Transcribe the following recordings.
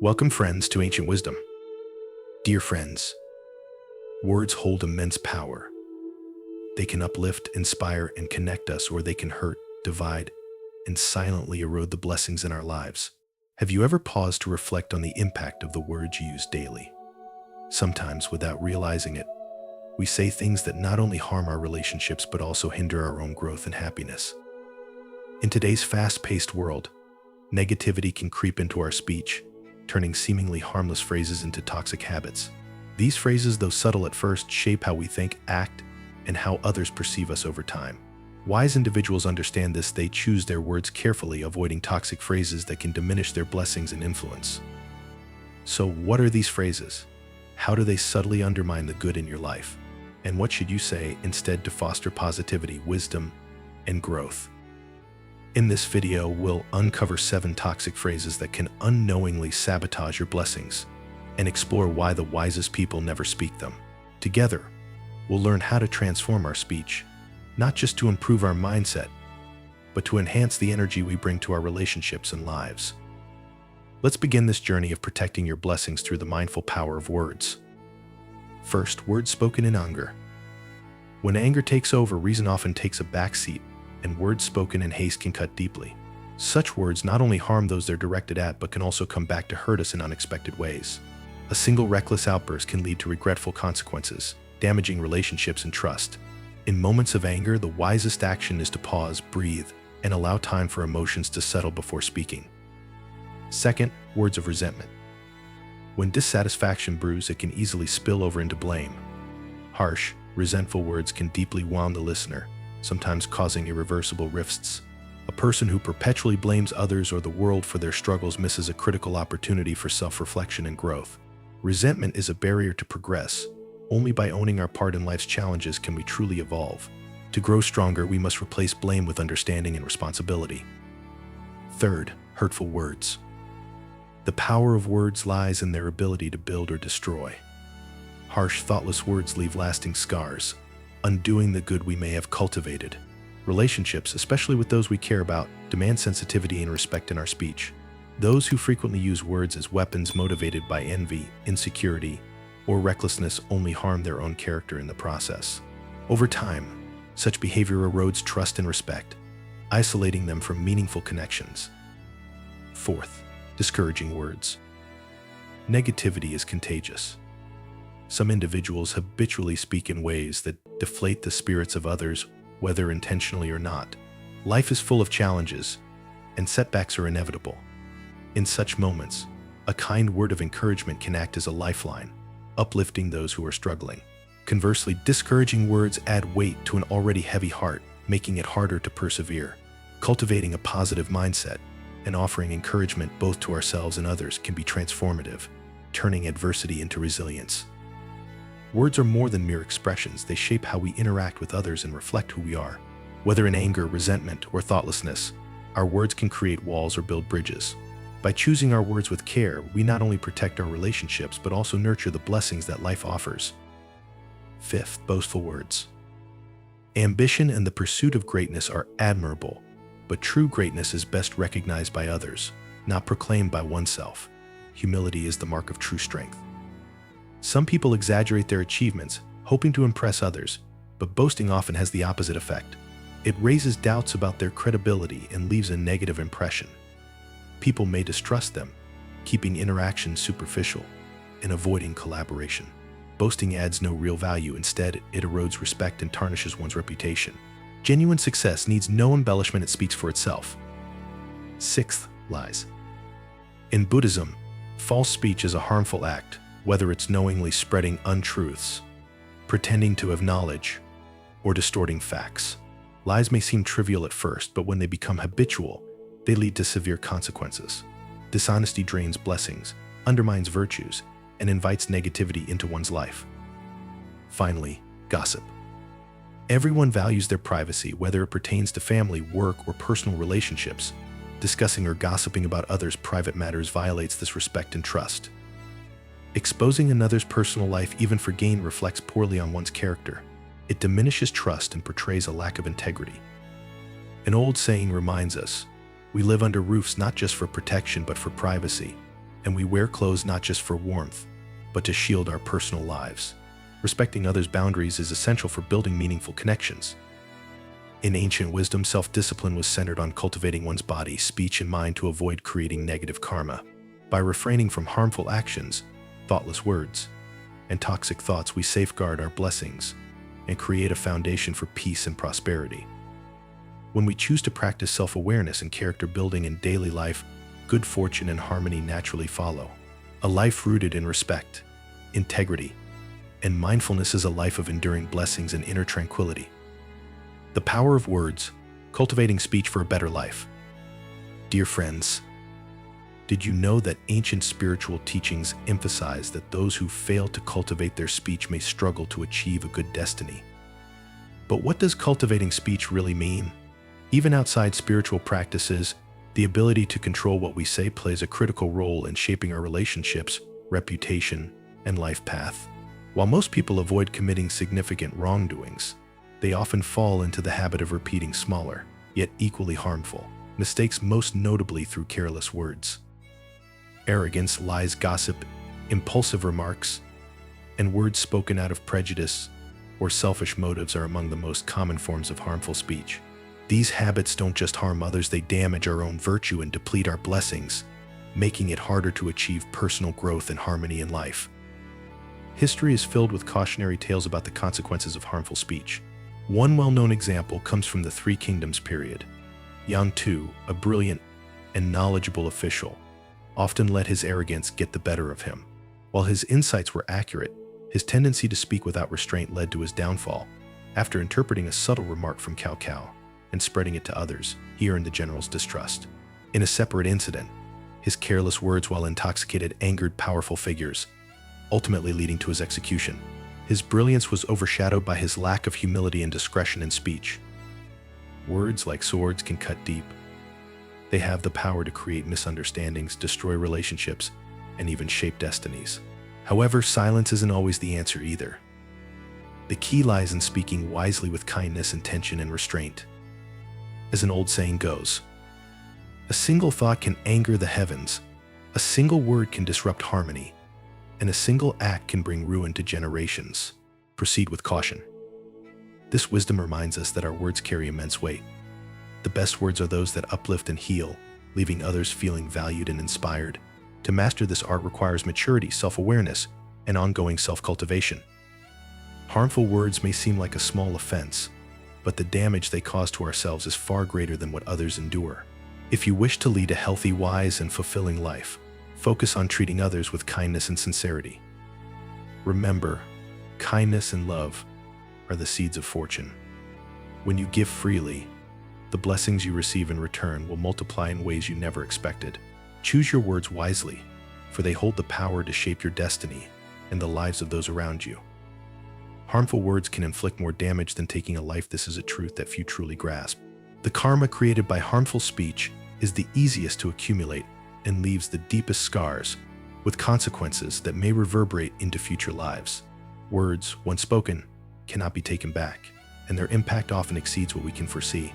Welcome, friends, to Ancient Wisdom. Dear friends, words hold immense power. They can uplift, inspire, and connect us, or they can hurt, divide, and silently erode the blessings in our lives. Have you ever paused to reflect on the impact of the words you use daily? Sometimes, without realizing it, we say things that not only harm our relationships but also hinder our own growth and happiness. In today's fast-paced world, negativity can creep into our speech, turning seemingly harmless phrases into toxic habits. These phrases, though subtle at first, shape how we think, act, and how others perceive us over time. Wise individuals understand this. They choose their words carefully, avoiding toxic phrases that can diminish their blessings and influence. So, what are these phrases? How do they subtly undermine the good in your life? And what should you say instead to foster positivity, wisdom, and growth? In this video, we'll uncover 7 toxic phrases that can unknowingly sabotage your blessings and explore why the wisest people never speak them. Together, we'll learn how to transform our speech, not just to improve our mindset, but to enhance the energy we bring to our relationships and lives. Let's begin this journey of protecting your blessings through the mindful power of words. First, words spoken in anger. When anger takes over, reason often takes a backseat, and words spoken in haste can cut deeply. Such words not only harm those they're directed at, but can also come back to hurt us in unexpected ways. A single reckless outburst can lead to regretful consequences, damaging relationships and trust. In moments of anger, the wisest action is to pause, breathe, and allow time for emotions to settle before speaking. Second, words of resentment. When dissatisfaction brews, it can easily spill over into blame. Harsh, resentful words can deeply wound the listener, sometimes causing irreversible rifts. A person who perpetually blames others or the world for their struggles misses a critical opportunity for self-reflection and growth. Resentment is a barrier to progress. Only by owning our part in life's challenges can we truly evolve. To grow stronger, we must replace blame with understanding and responsibility. Third, hurtful words. The power of words lies in their ability to build or destroy. Harsh, thoughtless words leave lasting scars, undoing the good we may have cultivated. Relationships, especially with those we care about, demand sensitivity and respect in our speech. Those who frequently use words as weapons motivated by envy, insecurity, or recklessness only harm their own character in the process. Over time, such behavior erodes trust and respect, isolating them from meaningful connections. Fourth, discouraging words. Negativity is contagious. Some individuals habitually speak in ways that deflate the spirits of others, whether intentionally or not. Life is full of challenges, and setbacks are inevitable. In such moments, a kind word of encouragement can act as a lifeline, uplifting those who are struggling. Conversely, discouraging words add weight to an already heavy heart, making it harder to persevere. Cultivating a positive mindset and offering encouragement both to ourselves and others can be transformative, turning adversity into resilience. Words are more than mere expressions. They shape how we interact with others and reflect who we are. Whether in anger, resentment, or thoughtlessness, our words can create walls or build bridges. By choosing our words with care, we not only protect our relationships but also nurture the blessings that life offers. Fifth, boastful words. Ambition and the pursuit of greatness are admirable, but true greatness is best recognized by others, not proclaimed by oneself. Humility is the mark of true strength. Some people exaggerate their achievements, hoping to impress others, but boasting often has the opposite effect. It raises doubts about their credibility and leaves a negative impression. People may distrust them, keeping interactions superficial and avoiding collaboration. Boasting adds no real value. Instead, it erodes respect and tarnishes one's reputation. Genuine success needs no embellishment. It speaks for itself. Sixth, lies. In Buddhism, false speech is a harmful act, whether it's knowingly spreading untruths, pretending to have knowledge, or distorting facts. Lies may seem trivial at first, but when they become habitual, they lead to severe consequences. Dishonesty drains blessings, undermines virtues, and invites negativity into one's life. Finally, gossip. Everyone values their privacy, whether it pertains to family, work, or personal relationships. Discussing or gossiping about others' private matters violates this respect and trust. Exposing another's personal life, even for gain, reflects poorly on one's character. It diminishes trust and portrays a lack of integrity. An old saying reminds us, we live under roofs not just for protection but for privacy, And we wear clothes not just for warmth, but to shield our personal lives. Respecting others' boundaries is essential for building meaningful connections. In ancient wisdom, self-discipline was centered on cultivating one's body, speech, and mind to avoid creating negative karma. By refraining from harmful actions, thoughtless words, and toxic thoughts, we safeguard our blessings and create a foundation for peace and prosperity. When we choose to practice self-awareness and character building in daily life, good fortune and harmony naturally follow. A life rooted in respect, integrity, and mindfulness is a life of enduring blessings and inner tranquility. The power of words, cultivating speech for a better life. Dear friends, did you know that ancient spiritual teachings emphasize that those who fail to cultivate their speech may struggle to achieve a good destiny? But what does cultivating speech really mean? Even outside spiritual practices, the ability to control what we say plays a critical role in shaping our relationships, reputation, and life path. While most people avoid committing significant wrongdoings, they often fall into the habit of repeating smaller, yet equally harmful, mistakes, most notably through careless words. Arrogance, lies, gossip, impulsive remarks, and words spoken out of prejudice or selfish motives are among the most common forms of harmful speech. These habits don't just harm others, they damage our own virtue and deplete our blessings, making it harder to achieve personal growth and harmony in life. History is filled with cautionary tales about the consequences of harmful speech. One well-known example comes from the Three Kingdoms period. Yang Tu, a brilliant and knowledgeable official, often let his arrogance get the better of him. While his insights were accurate, his tendency to speak without restraint led to his downfall. After interpreting a subtle remark from Cao Cao and spreading it to others, he earned the general's distrust. In a separate incident, his careless words while intoxicated angered powerful figures, ultimately leading to his execution. His brilliance was overshadowed by his lack of humility and discretion in speech. Words, like swords, can cut deep. They have the power to create misunderstandings, destroy relationships, and even shape destinies. However, silence isn't always the answer either. The key lies in speaking wisely with kindness, intention, and restraint. As an old saying goes, a single thought can anger the heavens, a single word can disrupt harmony, and a single act can bring ruin to generations. Proceed with caution. This wisdom reminds us that our words carry immense weight. The best words are those that uplift and heal, leaving others feeling valued and inspired. To master this art requires maturity, self-awareness, and ongoing self-cultivation. Harmful words may seem like a small offense, but the damage they cause to ourselves is far greater than what others endure. If you wish to lead a healthy, wise, and fulfilling life, focus on treating others with kindness and sincerity. Remember, kindness and love are the seeds of fortune. When you give freely, the blessings you receive in return will multiply in ways you never expected. Choose your words wisely, for they hold the power to shape your destiny and the lives of those around you. Harmful words can inflict more damage than taking a life. This is a truth that few truly grasp. The karma created by harmful speech is the easiest to accumulate and leaves the deepest scars, with consequences that may reverberate into future lives. Words, once spoken, cannot be taken back, and their impact often exceeds what we can foresee.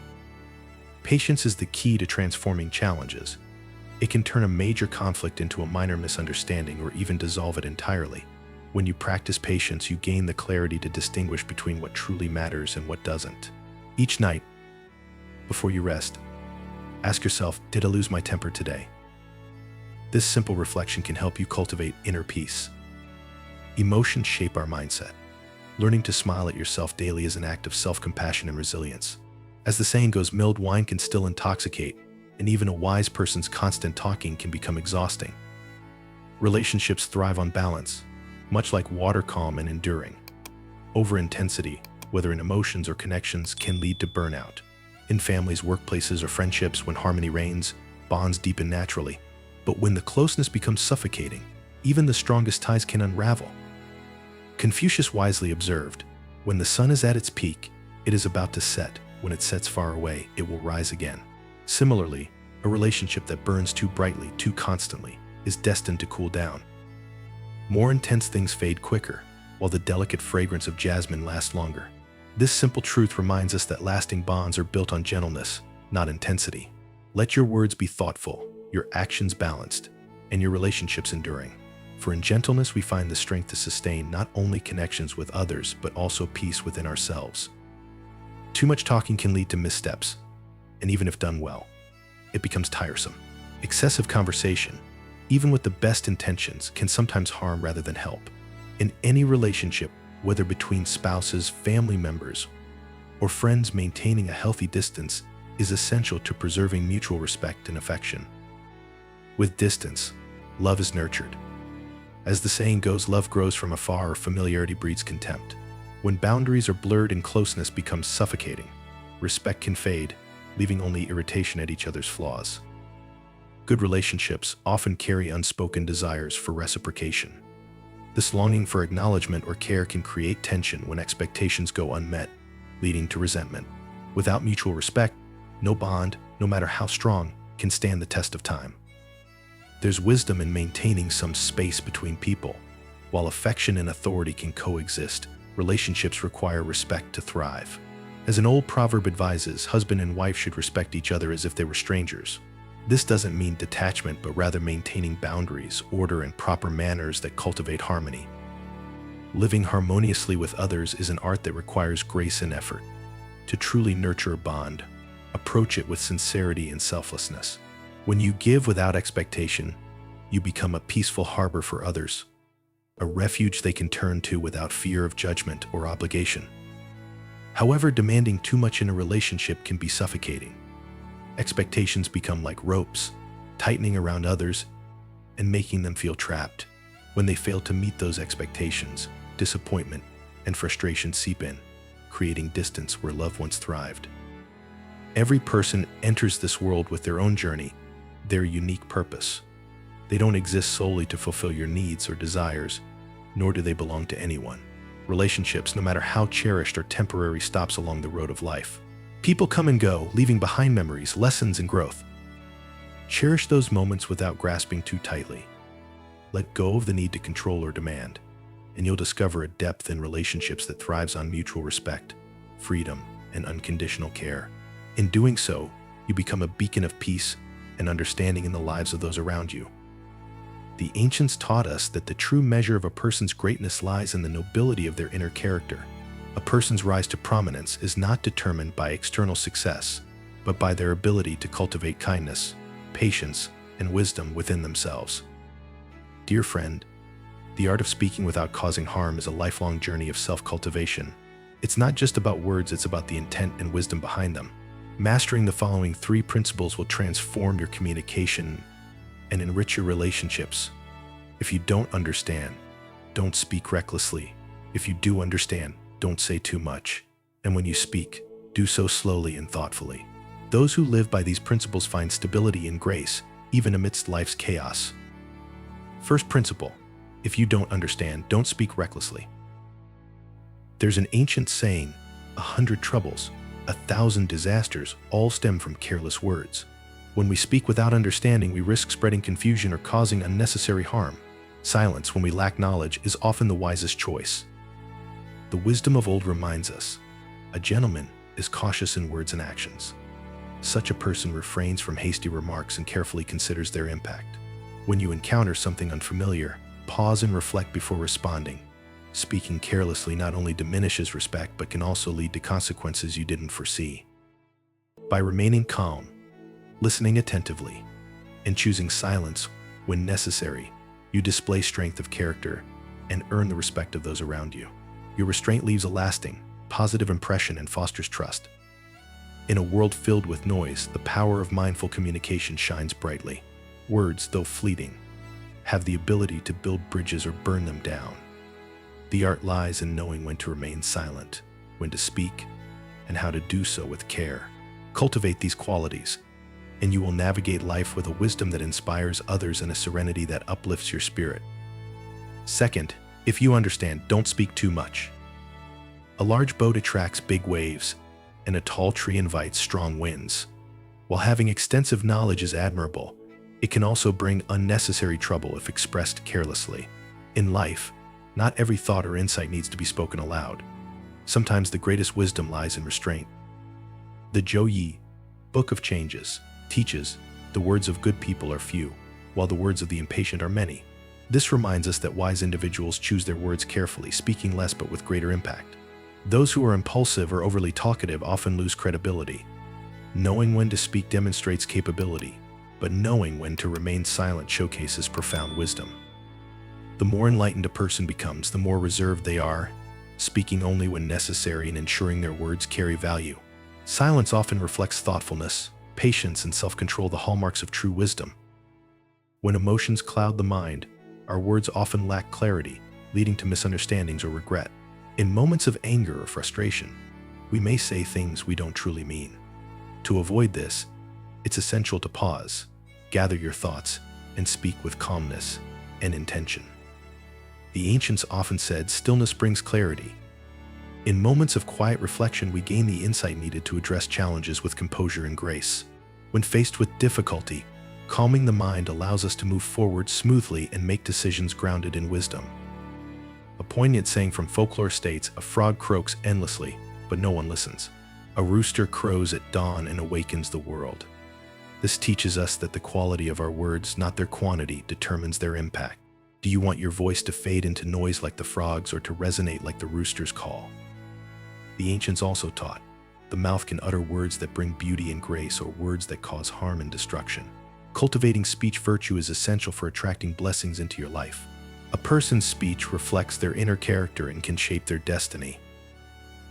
Patience is the key to transforming challenges. It can turn a major conflict into a minor misunderstanding or even dissolve it entirely. When you practice patience, you gain the clarity to distinguish between what truly matters and what doesn't. Each night, before you rest, ask yourself, did I lose my temper today? This simple reflection can help you cultivate inner peace. Emotions shape our mindset. Learning to smile at yourself daily is an act of self-compassion and resilience. As the saying goes, milled wine can still intoxicate, and even a wise person's constant talking can become exhausting. Relationships thrive on balance, much like water, calm and enduring. Over-intensity, whether in emotions or connections, can lead to burnout. In families, workplaces, or friendships, when harmony reigns, bonds deepen naturally. But when the closeness becomes suffocating, even the strongest ties can unravel. Confucius wisely observed, when the sun is at its peak, it is about to set. When it sets far away, it will rise again. Similarly, a relationship that burns too brightly, too constantly, is destined to cool down. More intense things fade quicker, while the delicate fragrance of jasmine lasts longer. This simple truth reminds us that lasting bonds are built on gentleness, not intensity. Let your words be thoughtful, your actions balanced, and your relationships enduring. For in gentleness we find the strength to sustain not only connections with others, but also peace within ourselves. Too much talking can lead to missteps, and even if done well, it becomes tiresome. Excessive conversation, even with the best intentions, can sometimes harm rather than help. In any relationship, whether between spouses, family members, or friends, maintaining a healthy distance is essential to preserving mutual respect and affection. With distance, love is nurtured. As the saying goes, love grows from afar, or familiarity breeds contempt. When boundaries are blurred and closeness becomes suffocating, respect can fade, leaving only irritation at each other's flaws. Good relationships often carry unspoken desires for reciprocation. This longing for acknowledgement or care can create tension when expectations go unmet, leading to resentment. Without mutual respect, no bond, no matter how strong, can stand the test of time. There's wisdom in maintaining some space between people. While affection and authority can coexist, relationships require respect to thrive. As an old proverb advises, husband and wife should respect each other as if they were strangers. This doesn't mean detachment, but rather maintaining boundaries, order, and proper manners that cultivate harmony. Living harmoniously with others is an art that requires grace and effort. To truly nurture a bond, approach it with sincerity and selflessness. When you give without expectation, you become a peaceful harbor for others, a refuge they can turn to without fear of judgment or obligation. However, demanding too much in a relationship can be suffocating. Expectations become like ropes, tightening around others and making them feel trapped. When they fail to meet those expectations, disappointment and frustration seep in, creating distance where love once thrived. Every person enters this world with their own journey, their unique purpose. They don't exist solely to fulfill your needs or desires, nor do they belong to anyone. Relationships, no matter how cherished, are temporary stops along the road of life. People come and go, leaving behind memories, lessons, and growth. Cherish those moments without grasping too tightly. Let go of the need to control or demand, and you'll discover a depth in relationships that thrives on mutual respect, freedom, and unconditional care. In doing so, you become a beacon of peace and understanding in the lives of those around you. The ancients taught us that the true measure of a person's greatness lies in the nobility of their inner character. A person's rise to prominence is not determined by external success, but by their ability to cultivate kindness, patience, and wisdom within themselves. Dear friend, the art of speaking without causing harm is a lifelong journey of self-cultivation. It's not just about words, it's about the intent and wisdom behind them. Mastering the following 3 principles will transform your communication and enrich your relationships. If you don't understand, don't speak recklessly. If you do understand, don't say too much. And when you speak, do so slowly and thoughtfully. Those who live by these principles find stability and grace, even amidst life's chaos. First principle: if you don't understand, don't speak recklessly. There's an ancient saying, 100 troubles, 1,000 disasters all stem from careless words. When we speak without understanding, we risk spreading confusion or causing unnecessary harm. Silence, when we lack knowledge, is often the wisest choice. The wisdom of old reminds us, a gentleman is cautious in words and actions. Such a person refrains from hasty remarks and carefully considers their impact. When you encounter something unfamiliar, pause and reflect before responding. Speaking carelessly not only diminishes respect, but can also lead to consequences you didn't foresee. By remaining calm, listening attentively, and choosing silence when necessary, you display strength of character and earn the respect of those around you. Your restraint leaves a lasting, positive impression and fosters trust. In a world filled with noise, the power of mindful communication shines brightly. Words, though fleeting, have the ability to build bridges or burn them down. The art lies in knowing when to remain silent, when to speak, and how to do so with care. Cultivate these qualities, and you will navigate life with a wisdom that inspires others and a serenity that uplifts your spirit. Second, if you understand, don't speak too much. A large boat attracts big waves, and a tall tree invites strong winds. While having extensive knowledge is admirable, it can also bring unnecessary trouble if expressed carelessly. In life, not every thought or insight needs to be spoken aloud. Sometimes the greatest wisdom lies in restraint. The Zhou Yi, Book of Changes, teaches, the words of good people are few, while the words of the impatient are many. This reminds us that wise individuals choose their words carefully, speaking less but with greater impact. Those who are impulsive or overly talkative often lose credibility. Knowing when to speak demonstrates capability, but knowing when to remain silent showcases profound wisdom. The more enlightened a person becomes, the more reserved they are, speaking only when necessary and ensuring their words carry value. Silence often reflects thoughtfulness, patience, and self-control, the hallmarks of true wisdom. When emotions cloud the mind, our words often lack clarity, leading to misunderstandings or regret. In moments of anger or frustration, we may say things we don't truly mean. To avoid this, it's essential to pause, gather your thoughts, and speak with calmness and intention. The ancients often said, "Stillness brings clarity." In moments of quiet reflection, we gain the insight needed to address challenges with composure and grace. When faced with difficulty, calming the mind allows us to move forward smoothly and make decisions grounded in wisdom. A poignant saying from folklore states, "A frog croaks endlessly, but no one listens. A rooster crows at dawn and awakens the world." This teaches us that the quality of our words, not their quantity, determines their impact. Do you want your voice to fade into noise like the frogs or to resonate like the rooster's call? The ancients also taught, the mouth can utter words that bring beauty and grace or words that cause harm and destruction. Cultivating speech virtue is essential for attracting blessings into your life. A person's speech reflects their inner character and can shape their destiny.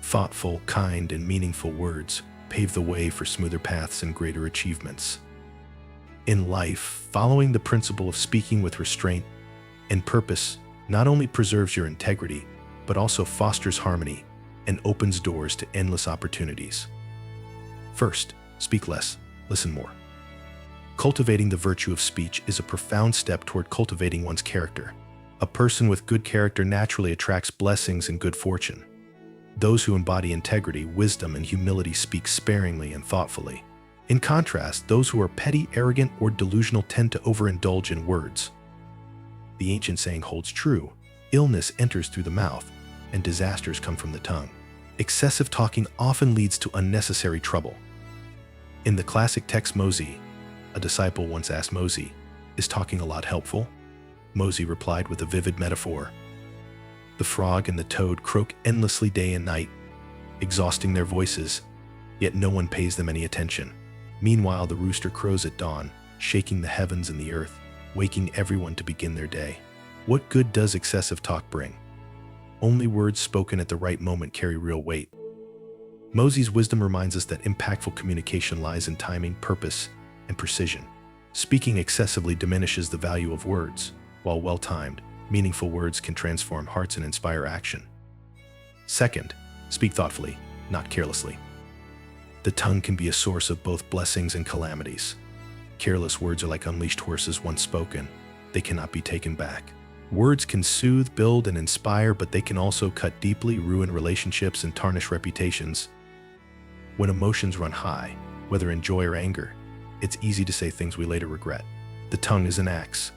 Thoughtful, kind, and meaningful words pave the way for smoother paths and greater achievements. In life, following the principle of speaking with restraint and purpose not only preserves your integrity, but also fosters harmony and opens doors to endless opportunities. First, speak less, listen more. Cultivating the virtue of speech is a profound step toward cultivating one's character. A person with good character naturally attracts blessings and good fortune. Those who embody integrity, wisdom, and humility speak sparingly and thoughtfully. In contrast, those who are petty, arrogant, or delusional tend to overindulge in words. The ancient saying holds true: illness enters through the mouth, and disasters come from the tongue. Excessive talking often leads to unnecessary trouble. In the classic text Moses, a disciple once asked Moses, "Is talking a lot helpful?" Moses replied with a vivid metaphor. The frog and the toad croak endlessly day and night, exhausting their voices, yet no one pays them any attention. Meanwhile, the rooster crows at dawn, shaking the heavens and the earth, waking everyone to begin their day. What good does excessive talk bring? Only words spoken at the right moment carry real weight. Moses' wisdom reminds us that impactful communication lies in timing, purpose, and precision. Speaking excessively diminishes the value of words, while well-timed, meaningful words can transform hearts and inspire action. Second, speak thoughtfully, not carelessly. The tongue can be a source of both blessings and calamities. Careless words are like unleashed horses once spoken. They cannot be taken back. Words can soothe, build, and inspire, but they can also cut deeply, ruin relationships, and tarnish reputations. When emotions run high, whether in joy or anger, it's easy to say things we later regret. The tongue is an axe.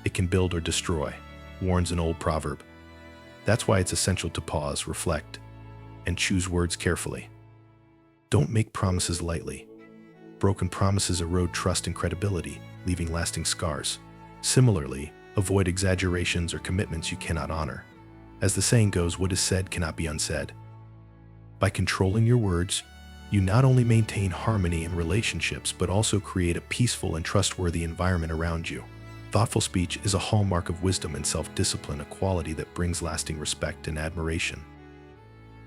It can build or destroy, warns an old proverb. That's why it's essential to pause, reflect, and choose words carefully. Don't make promises lightly. Broken promises erode trust and credibility, leaving lasting scars. Similarly, avoid exaggerations or commitments you cannot honor. As the saying goes, what is said cannot be unsaid. By controlling your words, you not only maintain harmony in relationships, but also create a peaceful and trustworthy environment around you. Thoughtful speech is a hallmark of wisdom and self-discipline, a quality that brings lasting respect and admiration.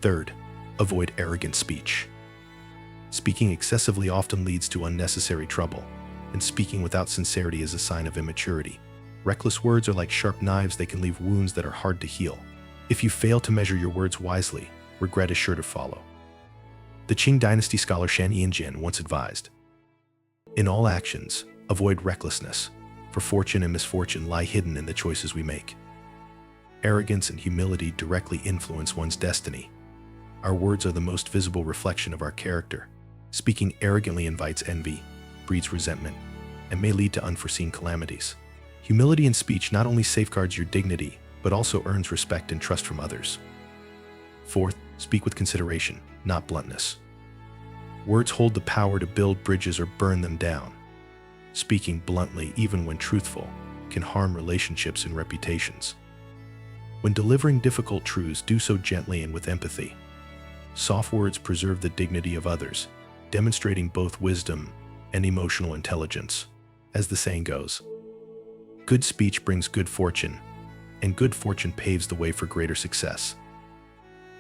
Third, avoid arrogant speech. Speaking excessively often leads to unnecessary trouble, and speaking without sincerity is a sign of immaturity. Reckless words are like sharp knives; they can leave wounds that are hard to heal. If you fail to measure your words wisely, regret is sure to follow. The Qing dynasty scholar Shan Yinjin once advised, "In all actions, avoid recklessness, for fortune and misfortune lie hidden in the choices we make." Arrogance and humility directly influence one's destiny. Our words are the most visible reflection of our character. Speaking arrogantly invites envy, breeds resentment, and may lead to unforeseen calamities. Humility in speech not only safeguards your dignity, but also earns respect and trust from others. Fourth, speak with consideration, not bluntness. Words hold the power to build bridges or burn them down. Speaking bluntly, even when truthful, can harm relationships and reputations. When delivering difficult truths, do so gently and with empathy. Soft words preserve the dignity of others, demonstrating both wisdom and emotional intelligence. As the saying goes, good speech brings good fortune, and good fortune paves the way for greater success.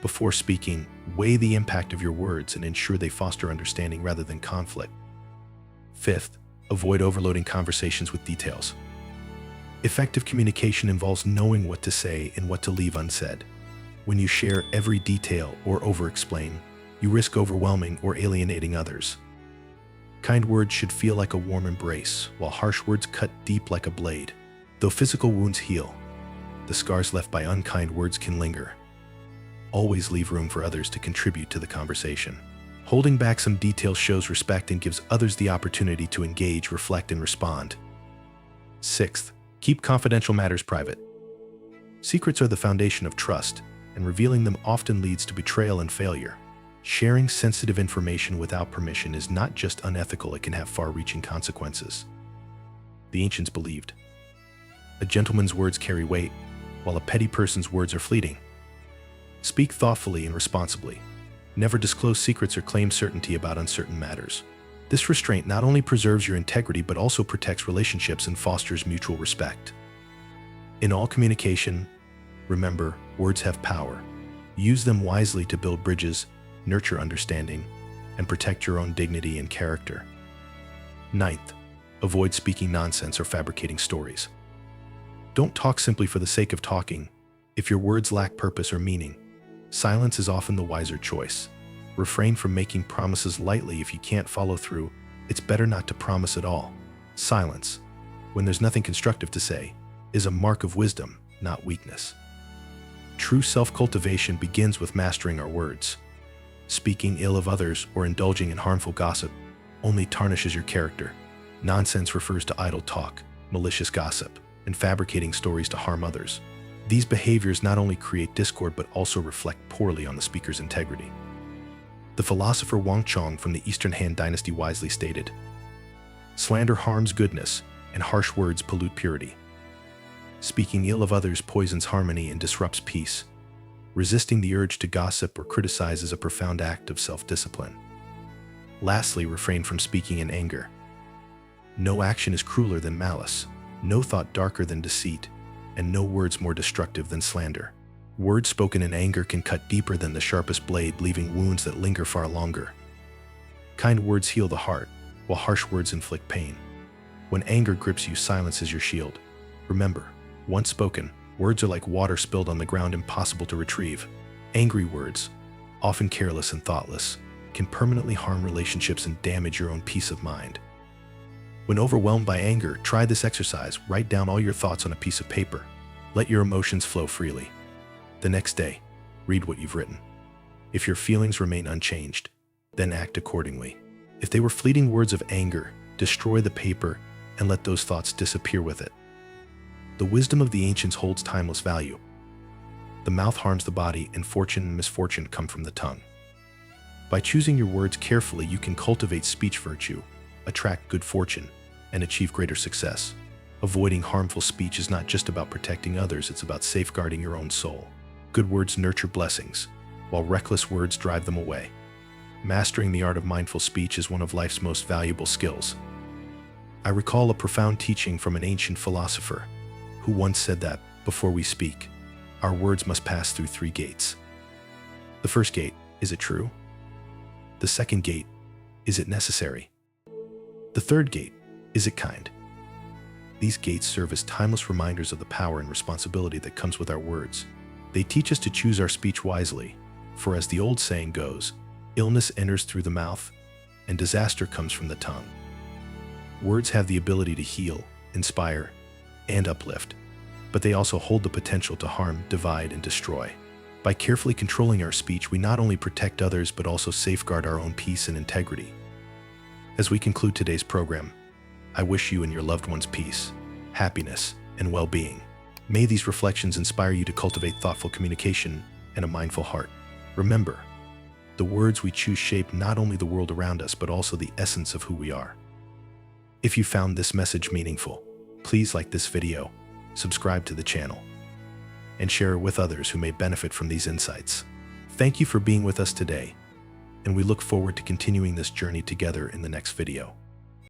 Before speaking, weigh the impact of your words and ensure they foster understanding rather than conflict. Fifth, avoid overloading conversations with details. Effective communication involves knowing what to say and what to leave unsaid. When you share every detail or over-explain, you risk overwhelming or alienating others. Kind words should feel like a warm embrace, while harsh words cut deep like a blade. Though physical wounds heal, the scars left by unkind words can linger. Always leave room for others to contribute to the conversation. Holding back some details shows respect and gives others the opportunity to engage, reflect, and respond. Sixth, keep confidential matters private. Secrets are the foundation of trust, and revealing them often leads to betrayal and failure. Sharing sensitive information without permission is not just unethical, it can have far-reaching consequences. The ancients believed, a gentleman's words carry weight, while a petty person's words are fleeting. Speak thoughtfully and responsibly. Never disclose secrets or claim certainty about uncertain matters. This restraint not only preserves your integrity but also protects relationships and fosters mutual respect. In all communication, remember, words have power. Use them wisely to build bridges, nurture understanding, and protect your own dignity and character. Ninth, avoid speaking nonsense or fabricating stories. Don't talk simply for the sake of talking. If your words lack purpose or meaning, silence is often the wiser choice. Refrain from making promises lightly. If you can't follow through, it's better not to promise at all. Silence, when there's nothing constructive to say, is a mark of wisdom, not weakness. True self-cultivation begins with mastering our words. Speaking ill of others or indulging in harmful gossip only tarnishes your character. Nonsense refers to idle talk, malicious gossip, and fabricating stories to harm others. These behaviors not only create discord but also reflect poorly on the speaker's integrity. The philosopher Wang Chong from the Eastern Han Dynasty wisely stated, "Slander harms goodness, and harsh words pollute purity." Speaking ill of others poisons harmony and disrupts peace. Resisting the urge to gossip or criticize is a profound act of self-discipline. Lastly, refrain from speaking in anger. No action is crueler than malice, no thought darker than deceit, and no words more destructive than slander. Words spoken in anger can cut deeper than the sharpest blade, leaving wounds that linger far longer. Kind words heal the heart, while harsh words inflict pain. When anger grips you, silence is your shield. Remember, once spoken, words are like water spilled on the ground, impossible to retrieve. Angry words, often careless and thoughtless, can permanently harm relationships and damage your own peace of mind. When overwhelmed by anger, try this exercise. Write down all your thoughts on a piece of paper. Let your emotions flow freely. The next day, read what you've written. If your feelings remain unchanged, then act accordingly. If they were fleeting words of anger, destroy the paper and let those thoughts disappear with it. The wisdom of the ancients holds timeless value. The mouth harms the body, and fortune and misfortune come from the tongue. By choosing your words carefully, you can cultivate speech virtue, attract good fortune, and achieve greater success. Avoiding harmful speech is not just about protecting others, it's about safeguarding your own soul. Good words nurture blessings, while reckless words drive them away. Mastering the art of mindful speech is one of life's most valuable skills. I recall a profound teaching from an ancient philosopher who once said that, before we speak, our words must pass through 3 gates. The first gate, is it true? The second gate, is it necessary? The third gate, is it kind? These gates serve as timeless reminders of the power and responsibility that comes with our words. They teach us to choose our speech wisely, for as the old saying goes, illness enters through the mouth, and disaster comes from the tongue. Words have the ability to heal, inspire, and uplift, but they also hold the potential to harm, divide, and destroy. By carefully controlling our speech, we not only protect others but also safeguard our own peace and integrity. As we conclude today's program, I wish you and your loved ones peace, happiness, and well-being. May these reflections inspire you to cultivate thoughtful communication and a mindful heart. Remember, the words we choose shape not only the world around us but also the essence of who we are. If you found this message meaningful, please like this video, subscribe to the channel, and share it with others who may benefit from these insights. Thank you for being with us today, and we look forward to continuing this journey together in the next video.